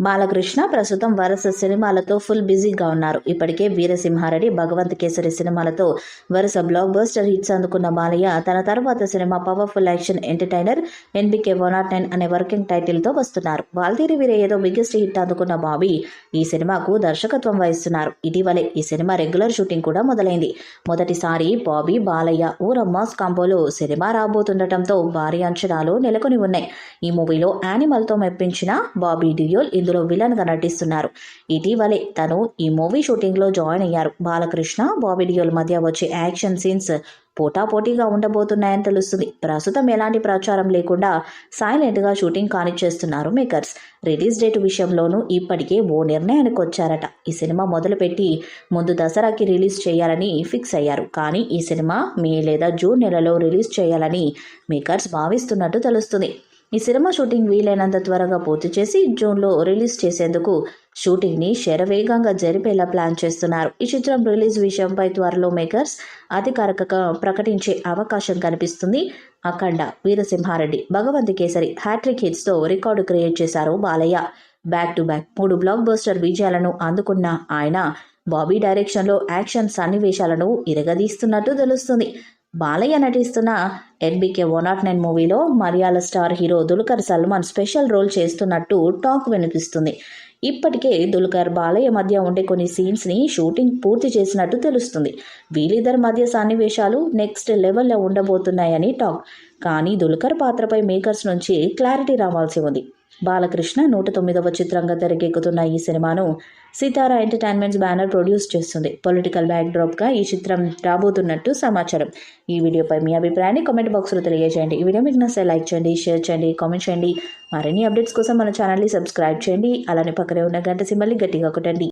బాలకృష్ణ ప్రస్తుతం వరుస సినిమాలతో ఫుల్ బిజీగా ఉన్నారు. ఇప్పటికే వీరసింహారెడ్డి, భగవంత్ కేసరి సినిమాలతో వరుస బ్లాక్ బస్టర్ హిట్స్ అందుకున్న బాలయ్య తన తర్వాత cinema powerful action entertainer NBK 109 అనే వర్కింగ్ టైటిల్ తో వస్తున్నారు. వాల్తీరి వీరే ఏదో బిగ్గెస్ట్ హిట్ అందుకున్న బాబీ ఈ సినిమాకు దర్శకత్వం వహిస్తున్నారు. ఇటీవలే ఈ సినిమా రెగ్యులర్ షూటింగ్ కూడా మొదలైంది. మొదటిసారి బాబీ బాలయ్య ఊరమ్మాస్ కాంబోలో సినిమా రాబోతుండటంతో భారీ అంచనాలు నెలకొని ఉన్నాయి. ఈ మూవీలో యానిమల్ తో మెప్పించిన బాబీ డియోల్ ఇందులో విలన్ గా నటిస్తున్నారు. ఇటీవలే తను ఈ మూవీ షూటింగ్ లో జాయిన్ అయ్యారు. బాలకృష్ణ, బాబీ డియోల్ మధ్య వచ్చే యాక్షన్ సీన్స్ పోటాపోటీగా ఉండబోతున్నాయని తెలుస్తుంది. ప్రస్తుతం ఎలాంటి ప్రచారం లేకుండా సైలెంట్ గా షూటింగ్ కానిచ్చేస్తున్నారు మేకర్స్. రిలీజ్ డేట్ విషయంలోనూ ఇప్పటికే ఓ నిర్ణయానికి వచ్చారట. ఈ సినిమా మొదలుపెట్టి ముందు దసరాకి రిలీజ్ చేయాలని ఫిక్స్ అయ్యారు. కానీ ఈ సినిమా మే లేదా జూన్ నెలలో రిలీజ్ చేయాలని మేకర్స్ భావిస్తున్నట్టు తెలుస్తుంది. ఈ సినిమా షూటింగ్ వీలైనంత త్వరగా పూర్తి చేసి జూన్లో రిలీజ్ చేసేందుకు షూటింగ్ని శరవేగంగా జరిపేలా ప్లాన్ చేస్తున్నారు. ఈ చిత్రం రిలీజ్ విషయంపై త్వరలో మేకర్స్ అధికారికంగా ప్రకటించే అవకాశం కనిపిస్తుంది. అఖండ, వీరసింహారెడ్డి, భగవంత్ కేసరి హ్యాట్రిక్ హిట్స్తో రికార్డు క్రియేట్ చేశారు Balayya. Back to back 3 blockbuster విజయాలను అందుకున్న ఆయన బాబీ డైరెక్షన్లో యాక్షన్ సన్నివేశాలను ఇరగదీస్తున్నట్టు తెలుస్తుంది. బాలయ్య నటిస్తున్న ఎన్బికే 109 మూవీలో Malayala star hero Dulquer Salmaan special role చేస్తున్నట్టు టాక్ వినిపిస్తుంది. ఇప్పటికే దుల్కర్, బాలయ్య మధ్య ఉండే కొన్ని సీన్స్ని షూటింగ్ పూర్తి చేసినట్టు తెలుస్తుంది. వీళ్ళిద్దరి మధ్య సన్నివేశాలు నెక్స్ట్ లెవెల్లో ఉండబోతున్నాయని టాక్. కానీ దుల్కర్ పాత్రపై మేకర్స్ నుంచి క్లారిటీ రావాల్సి ఉంది. బాలకృష్ణ 109వ చిత్రంగా తెరకెక్కుతున్న ఈ సినిమాను సితారా ఎంటర్టైన్మెంట్స్ బ్యానర్ ప్రొడ్యూస్ చేస్తుంది. పొలిటికల్ బ్యాక్డ్రాప్గా ఈ చిత్రం రాబోతున్నట్టు సమాచారం. ఈ వీడియోపై మీ అభిప్రాయాన్ని కామెంట్ బాక్స్లో తెలియజేయండి. ఈ వీడియో మీకు నచ్చితే లైక్ చేయండి, షేర్ చేయండి, కామెంట్ చేయండి. మరిన్ని అప్డేట్స్ కోసం మన ఛానల్ని సబ్స్క్రైబ్ చేయండి. అలానే పక్కనే ఉన్న గంట సింబల్ని గట్టిగా కొట్టండి.